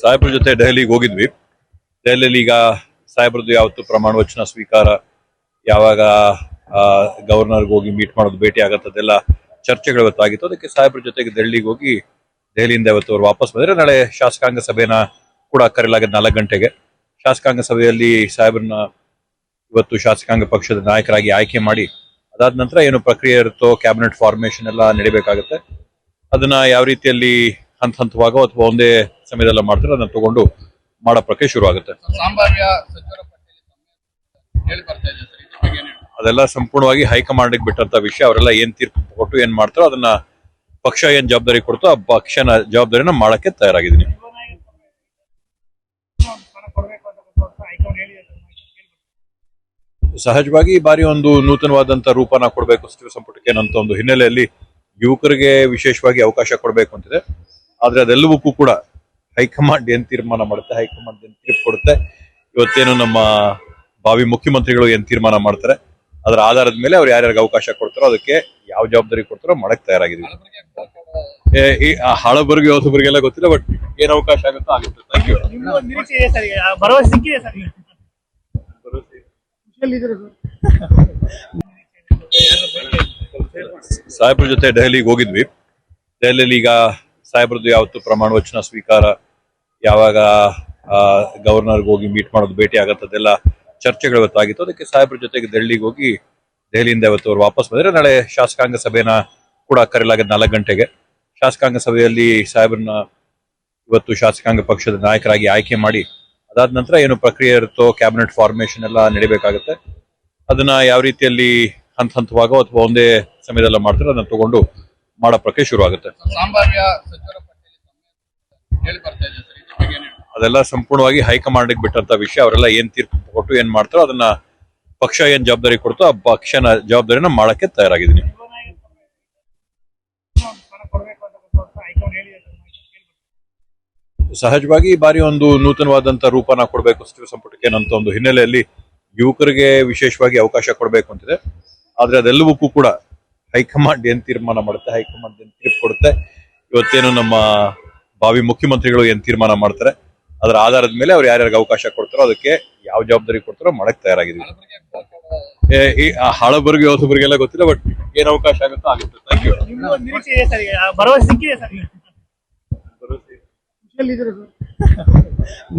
ಸಾಹೇಬ್ರ ಜೊತೆ ದೆಹಲಿಗೆ ಹೋಗಿದ್ವಿ. ದೆಹಲಿಯಲ್ಲಿ ಈಗ ಸಾಹೇಬ್ರದ್ದು ಯಾವತ್ತು ಪ್ರಮಾಣ ವಚನ ಸ್ವೀಕಾರ, ಯಾವಾಗ ಗವರ್ನರ್ಗೆ ಹೋಗಿ ಮೀಟ್ ಮಾಡೋದು, ಭೇಟಿ ಆಗತ್ತದೆಲ್ಲ ಚರ್ಚೆಗಳು ಇವತ್ತಾಗಿತ್ತು. ಅದಕ್ಕೆ ಸಾಹೇಬ್ರ ಜೊತೆಗೆ ದೆಹಲಿಗೆ ಹೋಗಿ ದೆಹಲಿಯಿಂದ ಇವತ್ತು ಅವ್ರು ವಾಪಸ್ ಬಂದ್ರೆ ನಾಳೆ ಶಾಸಕಾಂಗ ಸಭೆನ ಕೂಡ ಕರೆಯಲಾಗಿದೆ 4 ಗಂಟೆಗೆ. ಶಾಸಕಾಂಗ ಸಭೆಯಲ್ಲಿ ಸಾಹೇಬ್ರನ್ನ ಇವತ್ತು ಶಾಸಕಾಂಗ ಪಕ್ಷದ ನಾಯಕರಾಗಿ ಆಯ್ಕೆ ಮಾಡಿ ಅದಾದ ನಂತರ ಏನು ಪ್ರಕ್ರಿಯೆ ಇರುತ್ತೋ ಕ್ಯಾಬಿನೆಟ್ ಫಾರ್ಮೇಶನ್ ಎಲ್ಲ ನಡಿಬೇಕಾಗುತ್ತೆ. ಅದನ್ನ ಯಾವ ರೀತಿಯಲ್ಲಿ ಹಂತ ಹಂತವಾಗೋ ಅಥವಾ ಒಂದೇ ಸಮಯದಲ್ಲ ಮಾಡ್ತಾರೆ ಅದನ್ನ ತಗೊಂಡು ಮಾಡೋ ಪ್ರಕ್ರಿಯೆ ಶುರು ಆಗುತ್ತೆ. ಅದೆಲ್ಲ ಸಂಪೂರ್ಣವಾಗಿ ಹೈಕಮಾಂಡ್ ಬಿಟ್ಟಂತ ವಿಷಯ. ಅವರೆಲ್ಲ ಏನ್ ತೀರ್ಪು ಕೊಟ್ಟು ಏನ್ ಮಾಡ್ತಾರೋ ಅದನ್ನ ಪಕ್ಷ ಏನ್ ಜವಾಬ್ದಾರಿ ಕೊಡ್ತೋ ಆ ಪಕ್ಷನ ಜವಾಬ್ದಾರಿನ ಮಾಡಕ್ಕೆ ತಯಾರಾಗಿದ್ದೀನಿ. ಸಹಜವಾಗಿ ಈ ಬಾರಿ ಒಂದು ನೂತನವಾದಂತ ರೂಪನ ಕೊಡಬೇಕು ಸಚಿವ ಸಂಪುಟಕ್ಕೆ ಅನ್ನೋ ಒಂದು ಹಿನ್ನೆಲೆಯಲ್ಲಿ ಯುವಕರಿಗೆ ವಿಶೇಷವಾಗಿ ಅವಕಾಶ ಕೊಡಬೇಕು ಅಂತಿದೆ. ಆದ್ರೆ ಅದೆಲ್ಲವಕ್ಕೂ ಕೂಡ ಹೈಕಮಾಂಡ್ ಏನ್ ತೀರ್ಮಾನ ಮಾಡುತ್ತೆ, ಹೈಕಮಾಂಡ್ ಏನ್ ತೀರ್ಪು ಕೊಡುತ್ತೆ, ಇವತ್ತೇನು ನಮ್ಮ ಭಾವಿ ಮುಖ್ಯಮಂತ್ರಿಗಳು ಏನ್ ತೀರ್ಮಾನ ಮಾಡ್ತಾರೆ ಅದರ ಆಧಾರದ ಮೇಲೆ ಅವ್ರು ಯಾರ್ಯಾರಿಗೆ ಅವಕಾಶ ಕೊಡ್ತಾರೋ ಅದಕ್ಕೆ ಯಾವ ಜವಾಬ್ದಾರಿ ಕೊಡ್ತಾರೋ ಮಾಡಕ್ ತಯಾರಾಗಿದ್ದೀವಿ. ಈ ಹಳಬರ್ಗೆ ಹೊಸಬರಿಗೆಲ್ಲ ಗೊತ್ತಿಲ್ಲ, ಬಟ್ ಏನ್ ಅವಕಾಶ ಆಗುತ್ತೋ ಆಗುತ್ತೆ. Thank you. ಸಾಹೇಬ್ರ ಜೊತೆ ದೆಹಲಿಗೆ ಹೋಗಿದ್ವಿ. ದೆಹಲಿಯಲ್ಲಿ ಈಗ ಸಾಹೇಬ್ರದ್ದು ಯಾವತ್ತು ಪ್ರಮಾಣ ವಚನ ಸ್ವೀಕಾರ, ಯಾವಾಗ ಗವರ್ನರ್ಗೆ ಹೋಗಿ ಮೀಟ್ ಮಾಡೋದು, ಭೇಟಿ ಆಗತ್ತದೆಲ್ಲ ಚರ್ಚೆಗಳು ಇವತ್ತಾಗಿತ್ತು. ಅದಕ್ಕೆ ಸಾಹೇಬ್ರ ಜೊತೆಗೆ ದೆಹಲಿಗೆ ಹೋಗಿ ದೆಹಲಿಯಿಂದ ಇವತ್ತು ಅವ್ರು ವಾಪಸ್ ಬಂದ್ರೆ ನಾಳೆ ಶಾಸಕಾಂಗ ಸಭೆನ ಕೂಡ ಕರೆಯಲಾಗಿದೆ 4 ಗಂಟೆಗೆ. ಶಾಸಕಾಂಗ ಸಭೆಯಲ್ಲಿ ಸಾಹೇಬ್ರನ್ನ ಇವತ್ತು ಶಾಸಕಾಂಗ ಪಕ್ಷದ ನಾಯಕರಾಗಿ ಆಯ್ಕೆ ಮಾಡಿ ಅದಾದ ನಂತರ ಏನು ಪ್ರಕ್ರಿಯೆ ಇರುತ್ತೋ ಕ್ಯಾಬಿನೆಟ್ ಫಾರ್ಮೇಶನ್ ಎಲ್ಲ ನಡಿಬೇಕಾಗುತ್ತೆ. ಅದನ್ನ ಯಾವ ರೀತಿಯಲ್ಲಿ ಹಂತ ಹಂತವಾಗೋ ಅಥವಾ ಒಂದೇ ಸಮಯದಲ್ಲ ಮಾಡ್ತಾರೆ ಅದನ್ನ ತಗೊಂಡು ಮಾಡೋ ಪ್ರಕ್ರಿಯೆ ಶುರು ಆಗುತ್ತೆ. ಅದೆಲ್ಲ ಸಂಪೂರ್ಣವಾಗಿ ಹೈಕಮಾಂಡ್ ಬಿಟ್ಟಂತ ವಿಷಯ. ಅವರೆಲ್ಲ ಏನ್ ತೀರ್ಪು ಕೊಟ್ಟು ಏನ್ ಮಾಡ್ತಾರೋ ಅದನ್ನ ಪಕ್ಷ ಏನ್ ಜವಾಬ್ದಾರಿ ಕೊಡ್ತೋ ಆ ಪಕ್ಷನ ಜವಾಬ್ದಾರಿನ ಮಾಡಕ್ಕೆ ತಯಾರಾಗಿದ್ದೀನಿ. ಸಹಜವಾಗಿ ಈ ಬಾರಿ ಒಂದು ನೂತನವಾದಂತ ರೂಪನ ಕೊಡಬೇಕು ಸಚಿವ ಸಂಪುಟಕ್ಕೆ ಅನ್ನೋ ಒಂದು ಹಿನ್ನೆಲೆಯಲ್ಲಿ ಯುವಕರಿಗೆ ವಿಶೇಷವಾಗಿ ಅವಕಾಶ ಕೊಡಬೇಕು ಅಂತಿದೆ. ಆದ್ರೆ ಅದೆಲ್ಲವಕ್ಕೂ ಕೂಡ ಹೈಕಮಾಂಡ್ ಏನ್ ತೀರ್ಮಾನ ಮಾಡುತ್ತೆ, ಹೈಕಮಾಂಡ್ ಏನ್ ತೀರ್ಪು ಕೊಡುತ್ತೆ, ಇವತ್ತೇನು ನಮ್ಮ ಭಾವಿ ಮುಖ್ಯಮಂತ್ರಿಗಳು ಏನ್ ತೀರ್ಮಾನ ಮಾಡ್ತಾರೆ ಅದರ ಆಧಾರದ ಮೇಲೆ ಅವ್ರು ಯಾರ್ಯಾರಿಗೆ ಅವಕಾಶ ಕೊಡ್ತಾರೋ ಅದಕ್ಕೆ ಯಾವ ಜವಾಬ್ದಾರಿ ಕೊಡ್ತಾರೋ ಮಾಡಕ್ ತಯಾರಾಗಿದ್ದೀವಿ. ಈ ಹಳಬರ್ಗೆ ಹೊಸಬರಿಗೆಲ್ಲ ಗೊತ್ತಿಲ್ಲ, ಬಟ್ ಏನ್ ಅವಕಾಶ ಆಗುತ್ತೋ ಆಗುತ್ತೆ. Thank you.